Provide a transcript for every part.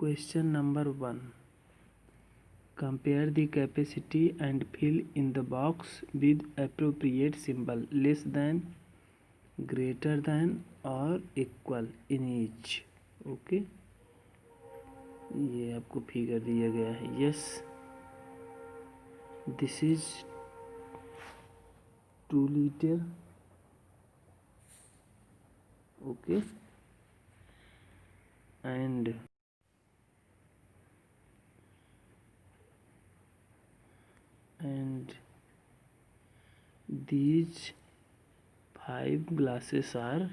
Question number 1. Compare the capacity and fill in the box with appropriate symbol less than, greater than or equal in each. Okay, ये आपको figure दिया गया है. Yes, this is 2 litre. Okay, and these 5 glasses are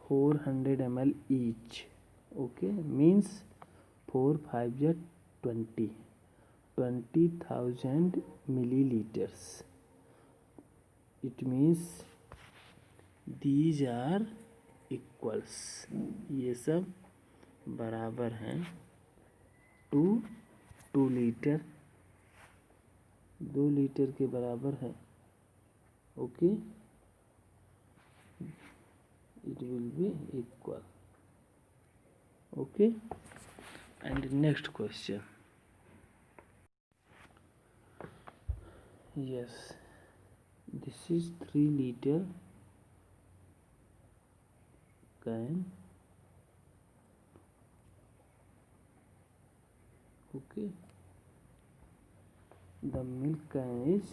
400 ml each. Okay, means 4 5 are 20,000 milliliters. It means these are equals. ये सब बराबर हैं. 2 litre 2 litre के बराबर है. Okay, it will be equal. Okay, and next question. Yes, this is 3 liter can. Okay, the milk can is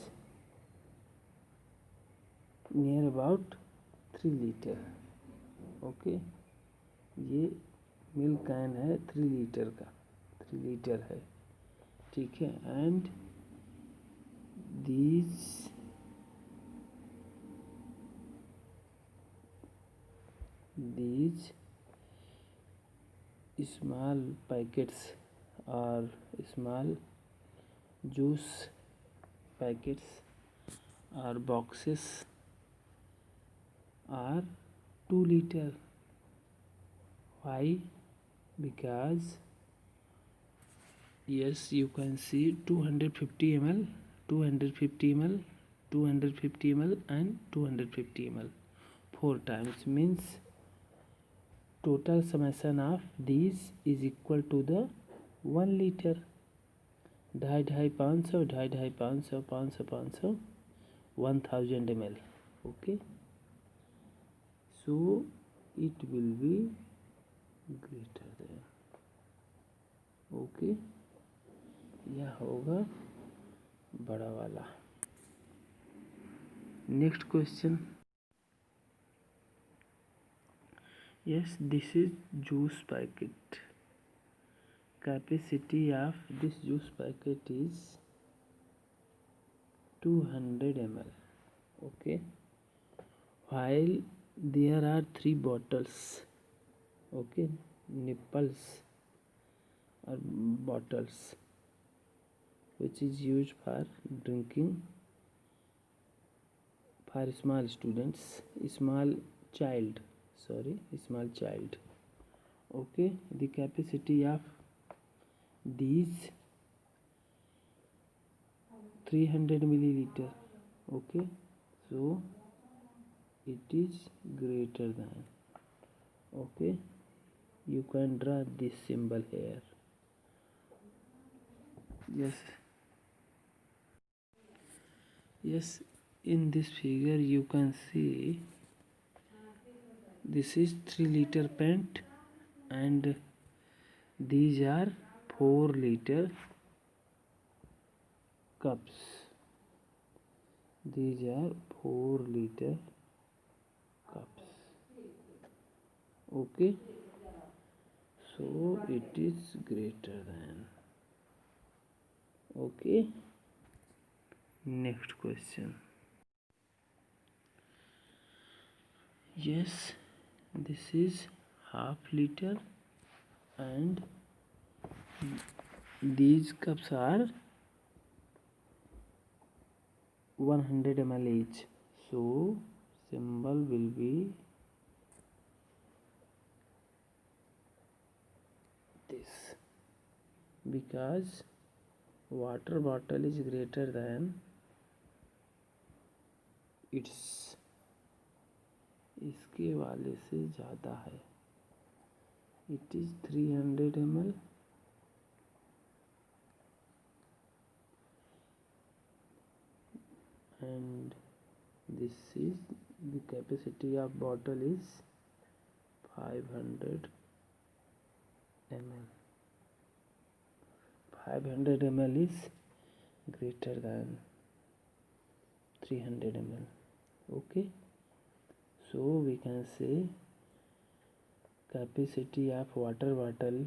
near about 3 liter. Okay, ये milk can है 3 litre का, 3 लीटर है. ठीक है, and these small packets or small juice packets or boxes are 2 liter. Why? Because yes, you can see 250 ml, 250 ml, 250 ml and 250 ml 4 times, means total summation of these is equal to the 1 liter. 250, 500, 250, 500, 500, 500, 1000 ml. Okay, so it will be greater than. Okay, यह होगा बड़ा वाला. Next question. Yes, this is juice packet. Capacity of this juice packet is 200 ml. Okay, while there are 3 bottles. Okay, nipples or bottles which is used for drinking for small students, small child. Okay, the capacity of these 300 milliliter. Okay, so it is greater than. Okay, you can draw this symbol here. Yes, in this figure you can see this is 3 liter pint and these are 4 liter cups. These are 4 liter cups. Okay, so it is greater than. Okay, next question. Yes, this is half liter and these cups are 100 ml each. So symbol will be this, because water bottle is greater than its, इसके वाले से ज़्यादा है. it is 300 ml, and this is the capacity of bottle is 500 ml. 500 ml is greater than 300 ml. Okay, so we can say capacity of water bottle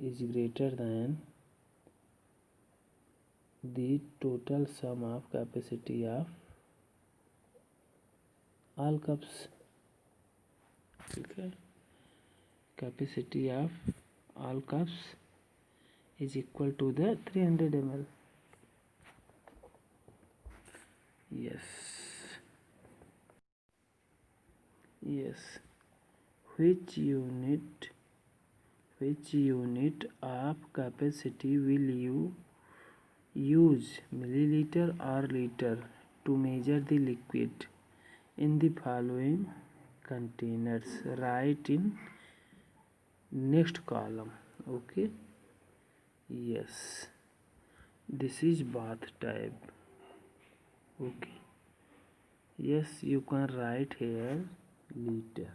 is greater than the total sum of capacity of all cups. Okay, capacity of all cups is equal to the 300 ml. Yes, yes. Which unit of capacity will you use, milliliter or liter, to measure the liquid in the following containers? Write in next column. Okay, yes, this is bathtub. Okay, yes, you can write here liter,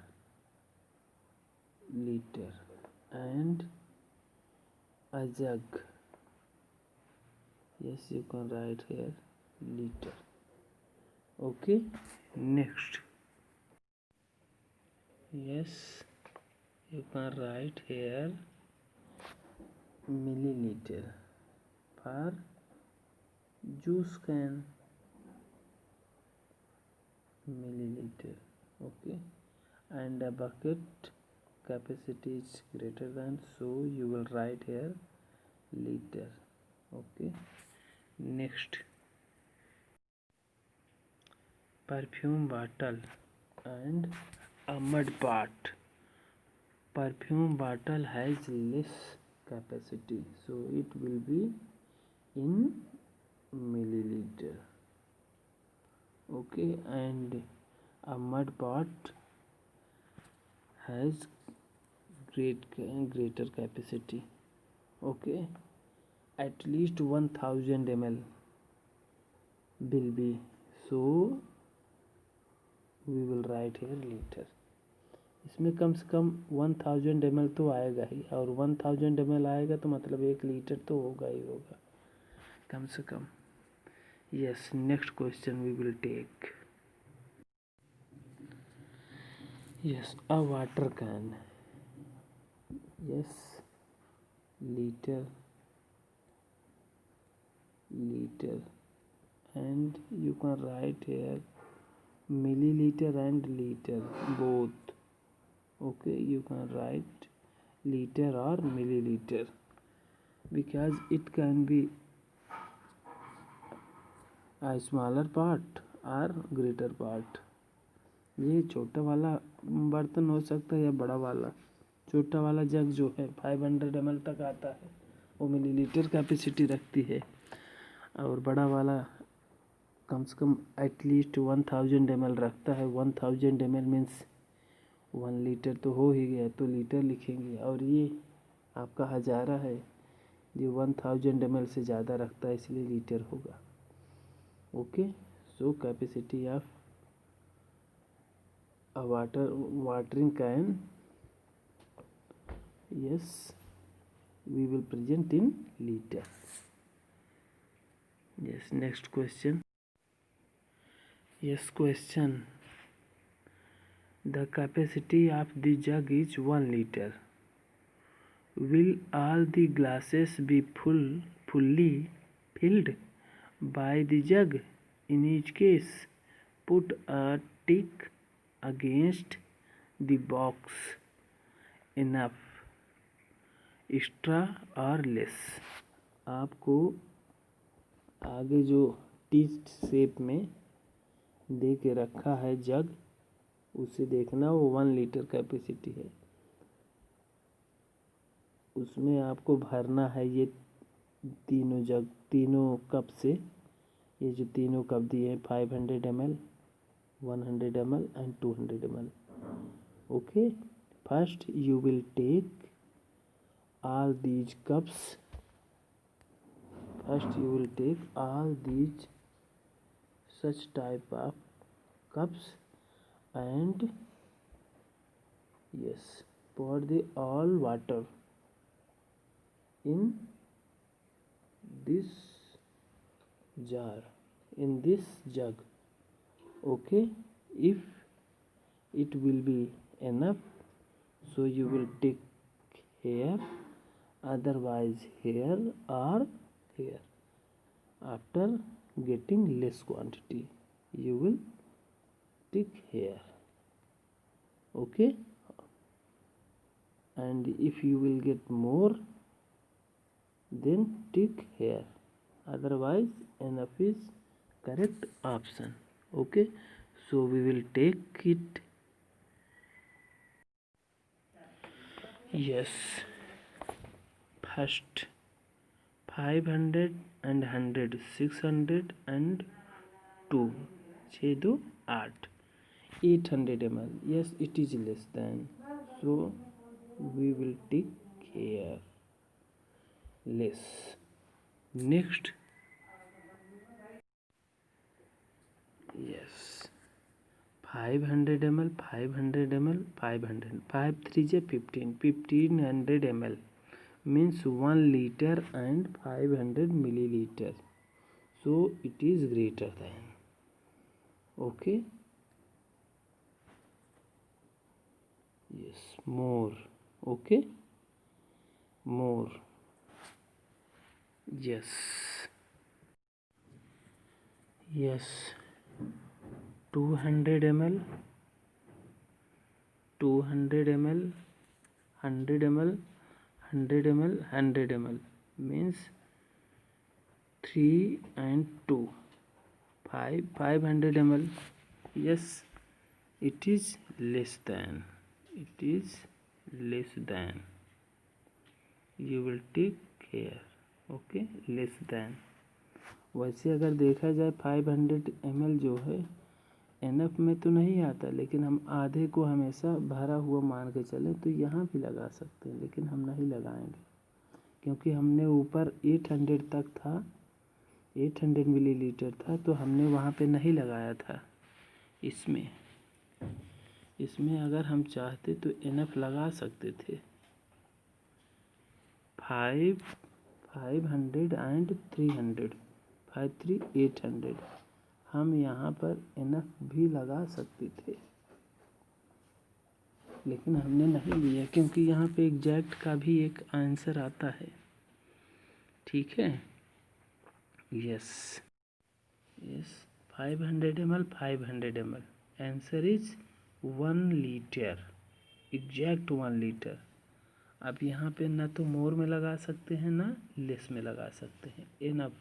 and a jug. Yes, you can write here liter. Okay, next, yes, you can write here milliliter for juice can, milliliter. Okay, and a bucket capacity is greater than, so you will write here liter. Okay, next, perfume bottle and a mud pot. Perfume bottle has less capacity, so it will be in milliliter. Okay, and a mud pot has greater capacity. Okay, at least 1000 ml will be, so we will write here liter. इसमें कम से कम 1000 ml तो आएगा ही, और 1000 ml आएगा तो मतलब 1 litre तो होगा ही होगा कम से कम. Yes, next question we will take. Yes, a water can. Yes, liter, and you can write here milliliter and liter both. Okay, you can write liter or milliliter because it can be a smaller part or greater part. ये छोटा वाला बर्तन हो सकता है या बड़ा वाला. छोटा वाला जग जो है 500 ml तक आता है, वो मिलीलीटर कैपेसिटी रखती है, और बड़ा वाला कम से कम एटलीस्ट 1000 ml रखता है. 1000 ml मीन्स 1 लीटर तो हो ही गया, तो लीटर लिखेंगे. और ये आपका हजारा है, ये 1000 ml से ज़्यादा रखता है, इसलिए लीटर होगा. Okay, so capacity of a watering can, yes, we will present in liter. Yes, next question. Yes, question, the capacity of the jug is 1 liter. Will all the glasses be fully filled by the jug? In each case, put a tick against the box. Enough, extra or less. आपको आगे जो T shape में दे के रखा है जग, उसे देखना, वो 1 लीटर कैपेसिटी है. उसमें आपको भरना है ये तीनों जग, तीनों कप से. ये जो तीनों कप दिए हैं 500 ml, 100 ml and 200 ml. Okay, first you will take all these cups. First you will take all these such type of cups and yes, pour the all water in this jar, in this jug. Okay, if it will be enough, so you will take here, otherwise here or here. After getting less quantity, you will take here. Okay, and if you will get more, then tick here, otherwise enough is correct option. Okay, so we will take it. Yes, first 500 and 100, 600 and 2, 6 2 8, 800 ml. Yes, it is less than, so we will take here less. Next, yes, 500 ml, 500 ml, 500, 5 3 is 15, 1500 ml means 1 liter and 500 milliliter, so it is greater than. Okay, yes, more. Okay, more. Yes, yes, 200 ml, 200 ml, 100 ml, 100 ml, 100 ml means 3 and 2, 5, 500 ml. Yes, it is less than, it is less than, you will take here. Okay, less than. वैसे अगर देखा जाए 500 ml जो है enough में तो नहीं आता, लेकिन हम आधे को हमेशा भरा हुआ मान के चलें तो यहाँ भी लगा सकते हैं, लेकिन हम नहीं लगाएंगे क्योंकि हमने ऊपर 800 तक था, 800 मिलीलीटर था, तो हमने वहाँ पे नहीं लगाया था. इसमें अगर हम चाहते तो एनफ लगा सकते थे. 500 एंड 300, 5 3 800, हम यहाँ पर एनफ भी लगा सकते थे, लेकिन हमने नहीं लिया क्योंकि यहाँ पे एग्जैक्ट का भी एक आंसर आता है. ठीक है. Yes, 500 ml, 500 ml, answer is 1 litre, exact 1 litre. आप यहाँ पे ना तो मोर में लगा सकते हैं ना लेस में लगा सकते हैं. एनफ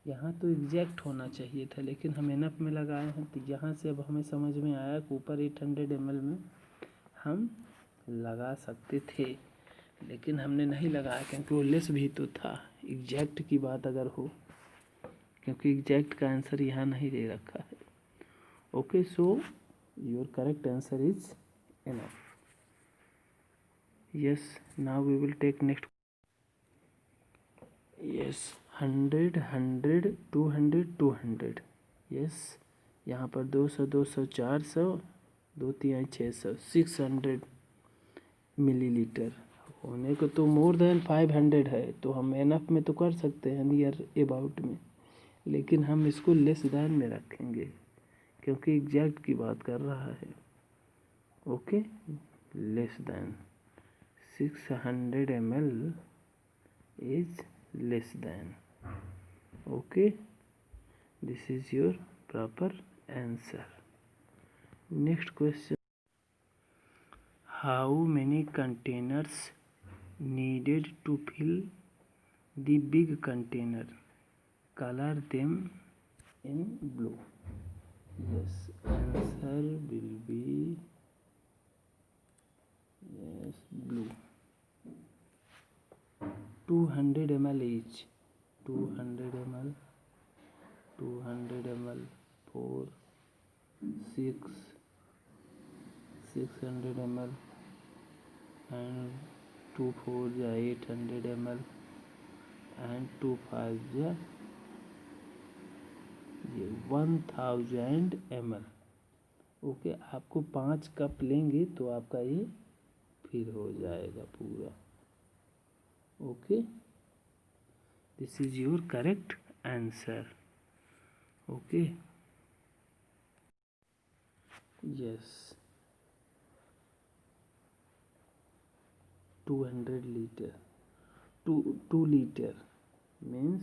यहाँ तो एग्जैक्ट होना चाहिए था, लेकिन हम एनफ में लगाए हैं, तो यहाँ से अब हमें समझ में आया कि ऊपर 800 ml में हम लगा सकते थे, लेकिन हमने नहीं लगाया क्योंकि वो लेस भी तो था. एग्जैक्ट की बात अगर हो, क्योंकि एग्जैक्ट का आंसर यहाँ नहीं दे रखा है. Okay, so your correct answer is enough. Yes, now we will take next. Yes, 100 100 200 200. Yes, यहाँ पर 200 200 400, 2 3 600, 600 मिलीलीटर होने को तो मोर देन 500 है, तो हम एनफ में तो कर सकते हैं नियर अबाउट में, लेकिन हम इसको लेस दैन में रखेंगे क्योंकि एग्जैक्ट की बात कर रहा है. Okay, less than 600 ml is less than. Okay, this is your proper answer. Next question. How many containers needed to fill the big container? Color them in blue. Yes, answer will be yes, blue. 200 ml each, 200 ml, 200 ml, 4 6 600 ml and 2 4 जा 800 ml and 2 5 जा ये 1000 ml। Okay, आपको 5 cup लेंगे तो आपका ये fill हो जाएगा पूरा। Okay, this is your correct answer. Okay, yes 200 litre 2 liter means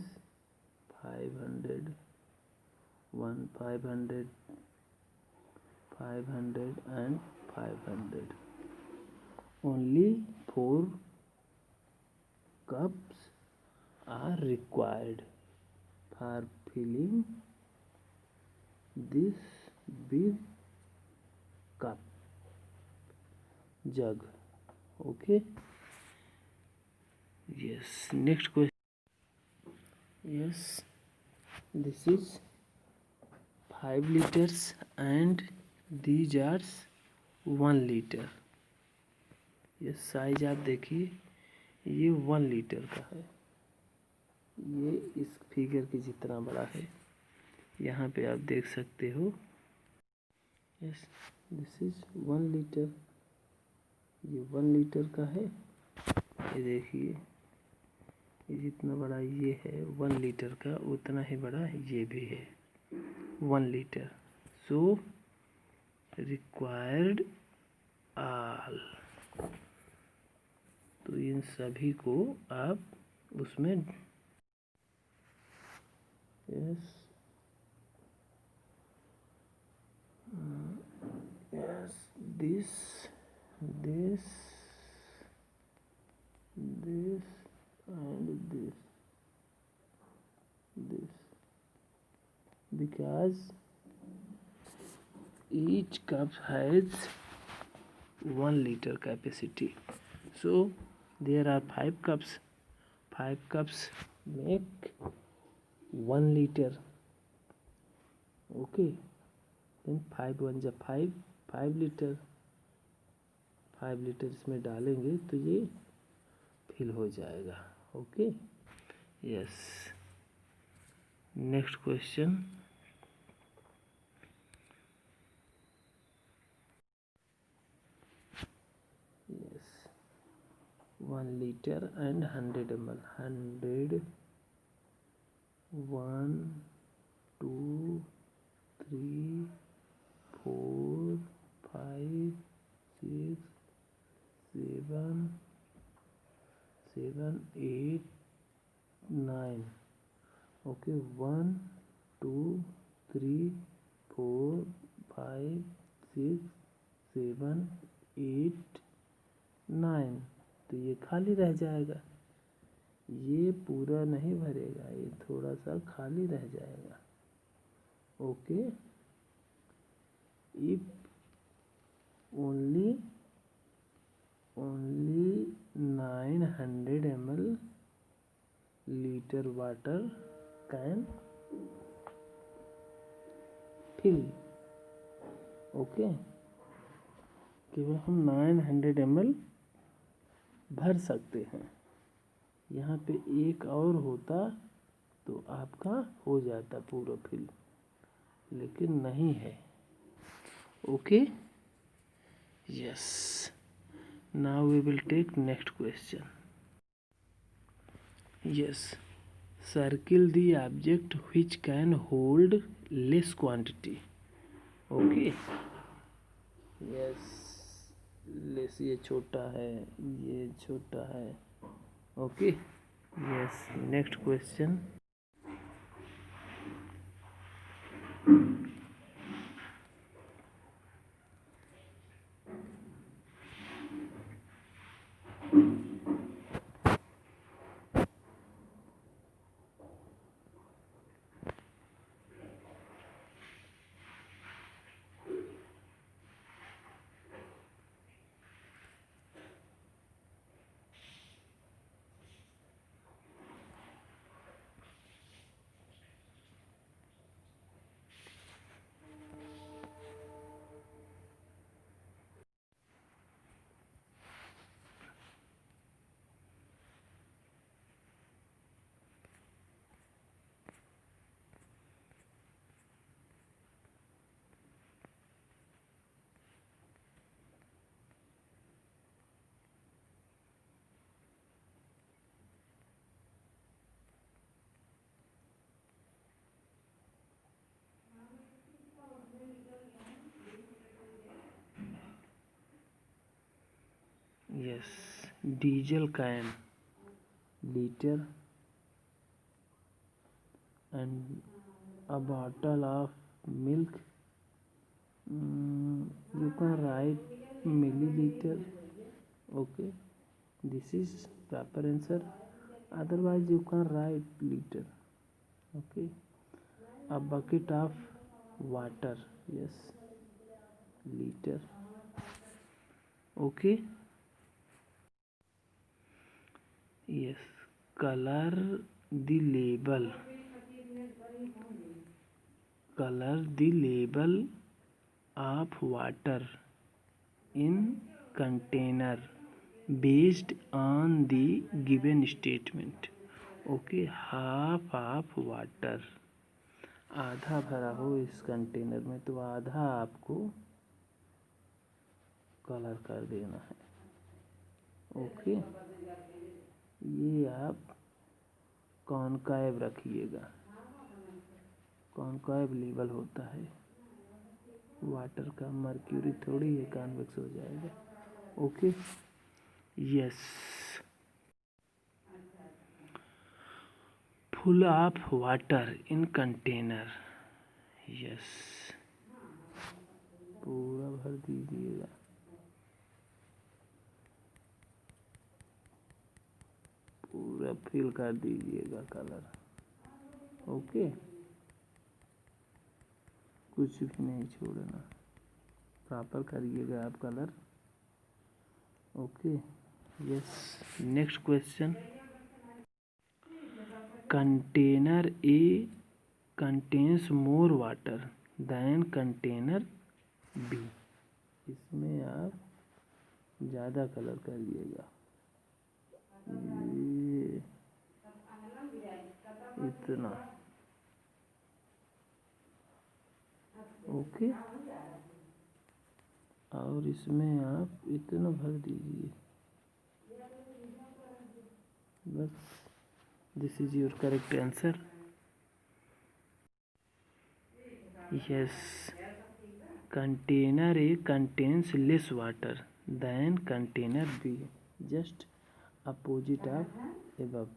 500 500 and 500 only 4 cups are required for filling this big cup jug. Okay, yes, next question. Yes, this is 5 liters and these are 1 liter। ये size आप देखिए, ये 1 litre का है, ये इस figure के जितना बड़ा है, यहाँ पे आप देख सकते हो। यस, दिस इज 1 लीटर, ये 1 लीटर का है। ये देखिए, ये जितना बड़ा ये है 1 लीटर का, उतना ही बड़ा ये भी है 1 लीटर। सो रिक्वायर्ड ऑल, तो इन सभी को आप उसमें yes yes this and this because each cup has 1 liter capacity, so there are 5 cups. 5 cups make 1 liter. Okay, then 5 1 जा 5 लीटर, 5 लीटर इसमें डालेंगे तो ये फिल हो जाएगा। Okay, yes, next question. Yes, 1 liter and 100 ml, 100 1 2 3 4 5 6 7 8 9। Okay, 1 2 3 4 5 6 7 8 9, तो ये खाली रह जाएगा, ये पूरा नहीं भरेगा, ये थोड़ा सा खाली रह जाएगा। Okay, if only 900 ml liter water can fill। Okay, केवल हम 900 ml भर सकते हैं। यहाँ पे एक और होता तो आपका हो जाता पूरा फिल, लेकिन नहीं है। Okay, yes, now we will take next question. Yes, circle the object which can hold less quantity. Okay, yes, less ये छोटा है, ये छोटा है। Okay, yes, next question. yes, diesel can, liter, and a bottle of milk, you can write milliliter. Okay, this is proper answer, otherwise you can write liter. Okay, a bucket of water, yes, liter. Okay, yes, color the label, color the label of water in container based on the given statement. Okay, half of water, आधा भरा हो इस container में तो आधा आपको colour कर देना है। ओके, ये आप कॉनकैव रखिएगा, कॉनकैव लेवल होता है वाटर का, मर्क्यूरी थोड़ी है कॉन्वेक्स हो जाएगा। Okay, yes, full of water in container, yes, पूरा भर दीजिएगा, पूरा फिल कर दीजिएगा कलर। ओके, कुछ भी नहीं छोड़ना, प्रॉपर करिएगा आप colour. Okay, yes, next question, container A contains more water than container B, इसमें आप ज़्यादा कलर करिएगा, ये इतना। ओके, और इसमें आप इतना भर दीजिए, बस। This is your correct answer. Yes, container A contains less water than container B, just opposite of above,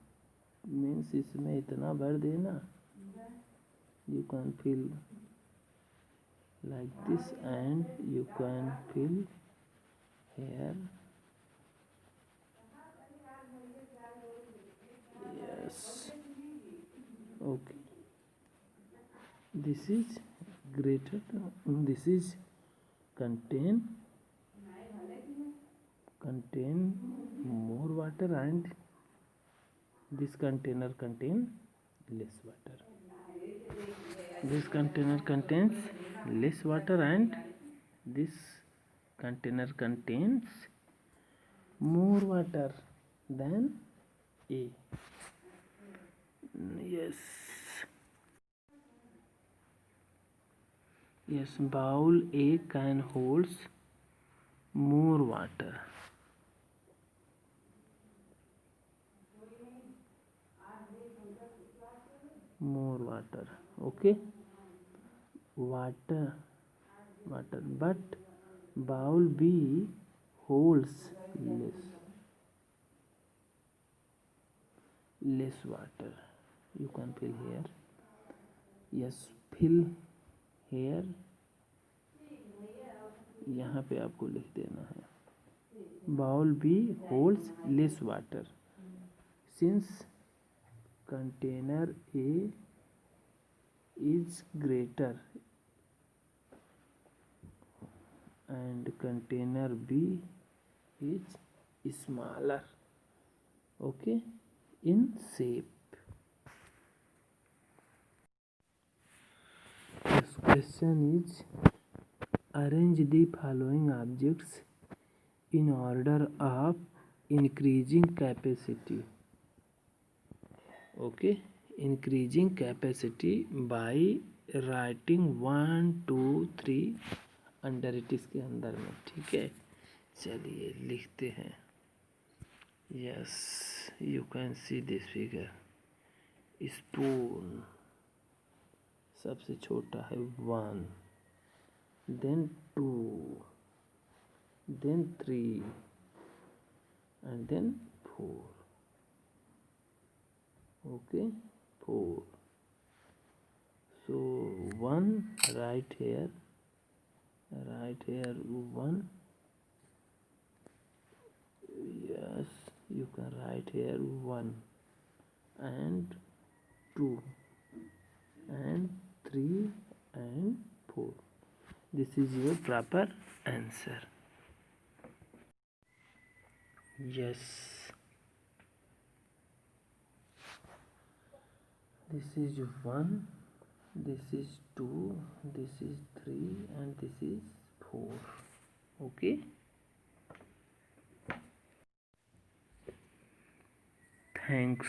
means इसमें इतना भर देना, you can fill like this and you can fill here, yes, okay, this is greater, this is contain more water and this container contain less water, this container contains less water and this container contains more water than A. Yes, yes, bowl A can holds more water, more water. Okay, water, but bowl B holds less water, you can fill here, yes, fill here, यहाँ पे आपको लिख देना है, bowl B holds less water since container A is greater and container B is smaller, okay, in shape. This question is, arrange the following objects in order of increasing capacity. Okay, increasing capacity by writing 1 2 3 under it इसके अंदर में, ठीक है। चलिए लिखते हैं, yes, you can see this figure, spoon सबसे छोटा है 1, then 2, then 3, and then 4. Okay, 4. So 1 right here 1. Yes, you can write here 1 and 2 and 3 and 4. This is your proper answer. Yes, this is 1, this is 2, this is 3 and this is 4. Okay, thanks.